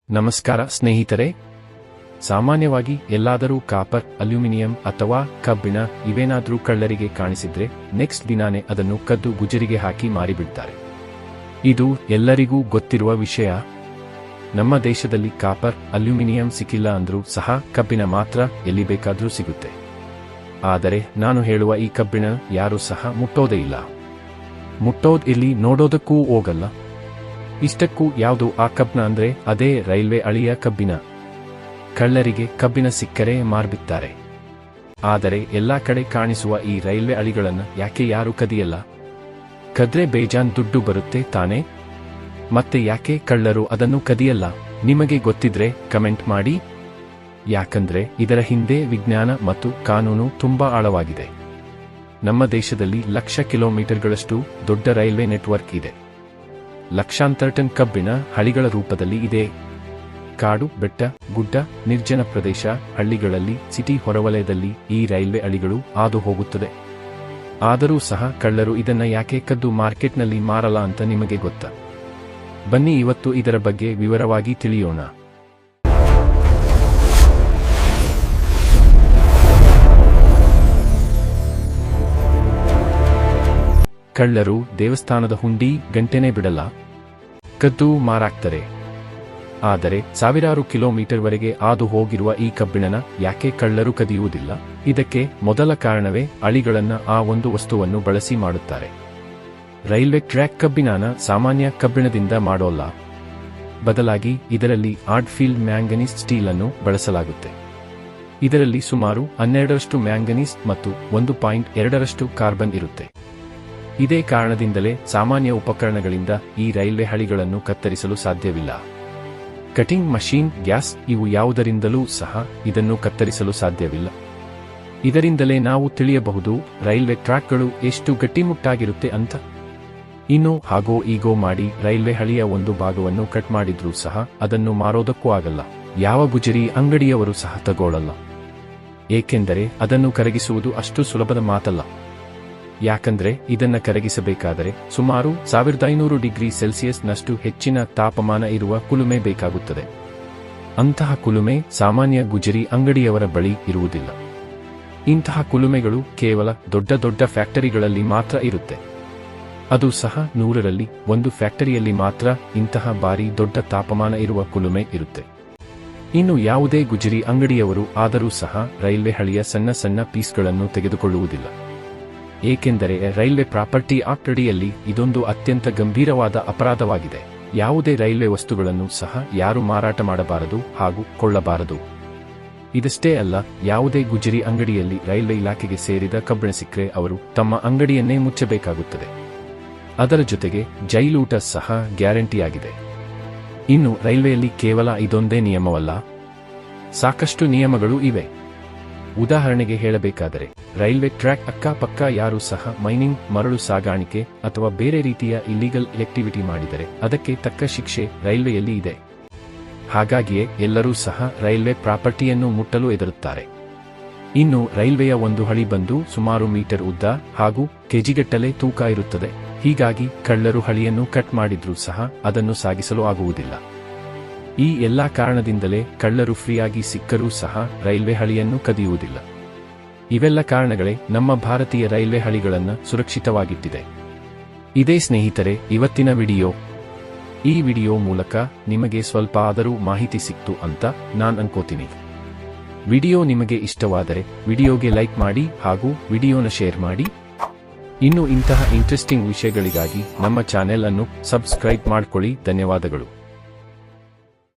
ನಮಸ್ಕಾರ ಸ್ನೇಹಿತರೆ. ಸಾಮಾನ್ಯವಾಗಿ ಎಲ್ಲಾದರೂ ಕಾಪರ್, ಅಲ್ಯೂಮಿನಿಯಂ ಅಥವಾ ಕಬ್ಬಿಣ ಇವೇನಾದ್ರೂ ಕಳ್ಳರಿಗೆ ಕಾಣಿಸಿದ್ರೆ ನೆಕ್ಸ್ಟ್ ದಿನಾನೇ ಅದನ್ನು ಕದ್ದು ಗುಜರಿಗೆ ಹಾಕಿ ಮಾರಿಬಿಡ್ತಾರೆ. ಇದು ಎಲ್ಲರಿಗೂ ಗೊತ್ತಿರುವ ವಿಷಯ. ನಮ್ಮ ದೇಶದಲ್ಲಿ ಕಾಪರ್, ಅಲ್ಯೂಮಿನಿಯಂ ಸಿಕ್ಕಿಲ್ಲ ಅಂದ್ರೂ ಸಹ ಕಬ್ಬಿಣ ಮಾತ್ರ ಎಲ್ಲಿ ಬೇಕಾದ್ರೂ ಸಿಗುತ್ತೆ. ಆದರೆ ನಾನು ಹೇಳುವ ಈ ಕಬ್ಬಿಣ ಯಾರೂ ಸಹ ಮುಟ್ಟೋದೇ ಇಲ್ಲ. ಮುಟ್ಟೋದ್ ಇಲ್ಲಿ ನೋಡೋದಕ್ಕೂ ಹೋಗಲ್ಲ. ಇಷ್ಟಕ್ಕೂ ಯಾವುದು ಆ ಕಬ್ಬಿಣ ಅಂದ್ರೆ ಅದೇ ರೈಲ್ವೆ ಹಳಿಯ ಕಬ್ಬಿಣ. ಕಳ್ಳರಿಗೆ ಕಬ್ಬಿಣ ಸಿಕ್ಕರೆ ಮಾರ್ಬಿಡ್ತಾರೆ. ಆದರೆ ಎಲ್ಲಾ ಕಡೆ ಕಾಣಿಸುವ ಈ ರೈಲ್ವೆ ಹಳಿಗಳನ್ನ ಯಾಕೆ ಯಾರು ಕದಿಯಲ್ಲ? ಕದ್ರೆ ಬೇಜಾನ್ ದುಡ್ಡು ಬರುತ್ತೆ ತಾನೇ. ಮತ್ತೆ ಯಾಕೆ ಕಳ್ಳರು ಅದನ್ನು ಕದಿಯಲ್ಲ? ನಿಮಗೆ ಗೊತ್ತಿದ್ರೆ ಕಮೆಂಟ್ ಮಾಡಿ. ಯಾಕಂದ್ರೆ ಇದರ ಹಿಂದೆ ವಿಜ್ಞಾನ ಮತ್ತು ಕಾನೂನು ತುಂಬಾ ಆಳವಾಗಿದೆ. ನಮ್ಮ ದೇಶದಲ್ಲಿ ಲಕ್ಷ ಕಿಲೋಮೀಟರ್ಗಳಷ್ಟು ದೊಡ್ಡ ರೈಲ್ವೆ ನೆಟ್ವರ್ಕ್ ಇದೆ. ಲಕ್ಷಾಂತರ ಟನ್ ಕಬ್ಬಿಣ ಹಳಿಗಳ ರೂಪದಲ್ಲಿ ಇದೆ. ಕಾಡು, ಬೆಟ್ಟ, ಗುಡ್ಡ, ನಿರ್ಜನ ಪ್ರದೇಶ, ಹಳ್ಳಿಗಳಲ್ಲಿ, ಸಿಟಿ ಹೊರವಲಯದಲ್ಲಿ ಈ ರೈಲ್ವೆ ಹಳಿಗಳು ಹಾದು ಹೋಗುತ್ತದೆ. ಆದರೂ ಸಹ ಕಳ್ಳರು ಇದನ್ನ ಯಾಕೆ ಕದ್ದು ಮಾರ್ಕೆಟ್ನಲ್ಲಿ ಮಾರಲ್ಲ ಅಂತ ನಿಮಗೆ ಗೊತ್ತಾ? ಬನ್ನಿ ಇವತ್ತು ಇದರ ಬಗ್ಗೆ ವಿವರವಾಗಿ ತಿಳಿಯೋಣ. ಕಳ್ಳರು ದೇವಸ್ಥಾನದ ಹುಂಡಿ ಗಂಟೆನೇ ಬಿಡಲ್ಲ, ಕದ್ದು ಮಾರಾಕ್ತಾರೆ. ಆದರೆ ಸಾವಿರಾರು ಕಿಲೋಮೀಟರ್ವರೆಗೆ ಹಾದು ಹೋಗಿರುವ ಈ ಕಬ್ಬಿಣನ ಯಾಕೆ ಕಳ್ಳರು ಕದಿಯುವುದಿಲ್ಲ? ಇದಕ್ಕೆ ಮೊದಲ ಕಾರಣವೇ ಹಳಿಗಳನ್ನ ಆ ಒಂದು ವಸ್ತುವನ್ನು ಬಳಸಿ ಮಾಡುತ್ತಾರೆ. ರೈಲ್ವೆ ಟ್ರ್ಯಾಕ್ ಕಬ್ಬಿಣನ ಸಾಮಾನ್ಯ ಕಬ್ಬಿಣದಿಂದ ಮಾಡೋಲ್ಲ. ಬದಲಾಗಿ ಇದರಲ್ಲಿ ಹಾರ್ಡ್ ಫೀಲ್ಡ್ ಮ್ಯಾಂಗನೀಸ್ ಸ್ಟೀಲ್ ಅನ್ನು ಬಳಸಲಾಗುತ್ತೆ. ಇದರಲ್ಲಿ ಸುಮಾರು 12ರಷ್ಟು ಮ್ಯಾಂಗನೀಸ್ ಮತ್ತು 1.2ರಷ್ಟು ಕಾರ್ಬನ್ ಇರುತ್ತೆ. ಇದೇ ಕಾರಣದಿಂದಲೇ ಸಾಮಾನ್ಯ ಉಪಕರಣಗಳಿಂದ ಈ ರೈಲ್ವೆ ಹಳಿಗಳನ್ನು ಕತ್ತರಿಸಲು ಸಾಧ್ಯವಿಲ್ಲ. ಕಟಿಂಗ್ ಮಷೀನ್, ಗ್ಯಾಸ್ ಇವು ಯಾವುದರಿಂದಲೂ ಸಹ ಇದನ್ನು ಕತ್ತರಿಸಲು ಸಾಧ್ಯವಿಲ್ಲ. ಇದರಿಂದಲೇ ನಾವು ತಿಳಿಯಬಹುದು ರೈಲ್ವೆ ಟ್ರ್ಯಾಕ್ಗಳು ಎಷ್ಟು ಗಟ್ಟಿಮುಟ್ಟಾಗಿರುತ್ತೆ ಅಂತ. ಇನ್ನು ಹಾಗೋ ಈಗೋ ಮಾಡಿ ರೈಲ್ವೆ ಹಳಿಯ ಒಂದು ಭಾಗವನ್ನು ಕಟ್ ಮಾಡಿದ್ರೂ ಸಹ ಅದನ್ನು ಮಾರೋದಕ್ಕೂ ಆಗಲ್ಲ. ಯಾವ ಗುಜರಿ ಅಂಗಡಿಯವರು ಸಹ ತಗೊಳ್ಳಲ್ಲ. ಏಕೆಂದರೆ ಅದನ್ನು ಕರಗಿಸುವುದು ಅಷ್ಟು ಸುಲಭದ ಮಾತಲ್ಲ. ಯಾಕಂದ್ರೆ ಇದನ್ನ ಕರಗಿಸಬೇಕಾದರೆ ಸುಮಾರು 1500 ಡಿಗ್ರಿ ಸೆಲ್ಸಿಯಸ್ನಷ್ಟು ಹೆಚ್ಚಿನ ತಾಪಮಾನ ಇರುವ ಕುಲುಮೆ ಬೇಕಾಗುತ್ತದೆ. ಅಂತಹ ಕುಲುಮೆ ಸಾಮಾನ್ಯ ಗುಜರಿ ಅಂಗಡಿಯವರ ಬಳಿ ಇರುವುದಿಲ್ಲ. ಇಂತಹ ಕುಲುಮೆಗಳು ಕೇವಲ ದೊಡ್ಡ ದೊಡ್ಡ ಫ್ಯಾಕ್ಟರಿಗಳಲ್ಲಿ ಮಾತ್ರ ಇರುತ್ತೆ. ಅದು ಸಹ 100ರಲ್ಲಿ 1 ಫ್ಯಾಕ್ಟರಿಯಲ್ಲಿ ಮಾತ್ರ ಇಂತಹ ಭಾರಿ ದೊಡ್ಡ ತಾಪಮಾನ ಇರುವ ಕುಲುಮೆ ಇರುತ್ತೆ. ಇನ್ನು ಯಾವುದೇ ಗುಜರಿ ಅಂಗಡಿಯವರು ಆದರೂ ಸಹ ರೈಲ್ವೆ ಹಳಿಯ ಸಣ್ಣ ಸಣ್ಣ ಪೀಸ್ಗಳನ್ನು ತೆಗೆದುಕೊಳ್ಳುವುದಿಲ್ಲ. ಏಕೆಂದರೆ ರೈಲ್ವೆ ಪ್ರಾಪರ್ಟಿ ಆಕ್ಟ್ ಅಡಿಯಲ್ಲಿ ಇದೊಂದು ಅತ್ಯಂತ ಗಂಭೀರವಾದ ಅಪರಾಧವಾಗಿದೆ. ಯಾವುದೇ ರೈಲ್ವೆ ವಸ್ತುಗಳನ್ನು ಸಹ ಯಾರು ಮಾರಾಟ ಮಾಡಬಾರದು ಹಾಗೂ ಕೊಳ್ಳಬಾರದು. ಇದಷ್ಟೇ ಅಲ್ಲ, ಯಾವುದೇ ಗುಜರಿ ಅಂಗಡಿಯಲ್ಲಿ ರೈಲ್ವೆ ಇಲಾಖೆಗೆ ಸೇರಿದ ಕಬ್ಬಿಣ ಸಿಕ್ಕರೆ ಅವರು ತಮ್ಮ ಅಂಗಡಿಯನ್ನೇ ಮುಚ್ಚಬೇಕಾಗುತ್ತದೆ. ಅದರ ಜೊತೆಗೆ ಜೈಲೂಟ ಸಹ ಗ್ಯಾರಂಟಿಯಾಗಿದೆ. ಇನ್ನು ರೈಲ್ವೆಯಲ್ಲಿ ಕೇವಲ ಇದೊಂದೇ ನಿಯಮವಲ್ಲ, ಸಾಕಷ್ಟು ನಿಯಮಗಳು ಇವೆ. ಉದಾಹರಣೆಗೆ ಹೇಳಬೇಕಾದರೆ ರೈಲ್ವೆ ಟ್ರ್ಯಾಕ್ ಅಕ್ಕಪಕ್ಕ ಯಾರೂ ಸಹ ಮೈನಿಂಗ್, ಮರಳು ಸಾಗಾಣಿಕೆ ಅಥವಾ ಬೇರೆ ರೀತಿಯ ಇಲ್ಲಿಗಲ್ ಆಕ್ಟಿವಿಟಿ ಮಾಡಿದರೆ ಅದಕ್ಕೆ ತಕ್ಕ ಶಿಕ್ಷೆ ರೈಲ್ವೆಯಲ್ಲಿ ಇದೆ. ಹಾಗಾಗಿಯೇ ಎಲ್ಲರೂ ಸಹ ರೈಲ್ವೆ ಪ್ರಾಪರ್ಟಿಯನ್ನು ಮುಟ್ಟಲು ಹೆದರುತ್ತಾರೆ. ಇನ್ನು ರೈಲ್ವೆಯ ಒಂದು ಹಳಿ ಬಂದು ಸುಮಾರು ಮೀಟರ್ ಉದ್ದ ಹಾಗೂ ಕೆಜಿಗಟ್ಟಲೆ ತೂಕ ಇರುತ್ತದೆ. ಹೀಗಾಗಿ ಕಳ್ಳರು ಹಳಿಯನ್ನು ಕಟ್ ಮಾಡಿದ್ರೂ ಸಹ ಅದನ್ನು ಸಾಗಿಸಲು ಆಗುವುದಿಲ್ಲ. ಈ ಎಲ್ಲಾ ಕಾರಣದಿಂದಲೇ ಕಳ್ಳರು ಫ್ರೀಯಾಗಿ ಸಿಕ್ಕರೂ ಸಹ ರೈಲ್ವೆ ಹಳಿಯನ್ನು ಕದಿಯುವುದಿಲ್ಲ. ಇವೆಲ್ಲ ಕಾರಣಗಳೇ ನಮ್ಮ ಭಾರತೀಯ ರೈಲ್ವೆ ಹಳಿಗಳನ್ನು ಸುರಕ್ಷಿತವಾಗಿಟ್ಟಿದೆ. ಇದೇ ಸ್ನೇಹಿತರೆ ಇವತ್ತಿನ ವಿಡಿಯೋ. ಈ ವಿಡಿಯೋ ಮೂಲಕ ನಿಮಗೆ ಸ್ವಲ್ಪ ಆದರೂ ಮಾಹಿತಿ ಸಿಕ್ತು ಅಂತ ನಾನು ಅನ್ಕೋತೀನಿ. ವಿಡಿಯೋ ನಿಮಗೆ ಇಷ್ಟವಾದರೆ ವಿಡಿಯೋಗೆ ಲೈಕ್ ಮಾಡಿ ಹಾಗೂ ವಿಡಿಯೋನ ಶೇರ್ ಮಾಡಿ. ಇನ್ನು ಇಂತಹ ಇಂಟ್ರೆಸ್ಟಿಂಗ್ ವಿಷಯಗಳಿಗಾಗಿ ನಮ್ಮ ಚಾನೆಲ್ ಅನ್ನು ಸಬ್ಸ್ಕ್ರೈಬ್ ಮಾಡ್ಕೊಳ್ಳಿ. ಧನ್ಯವಾದಗಳು.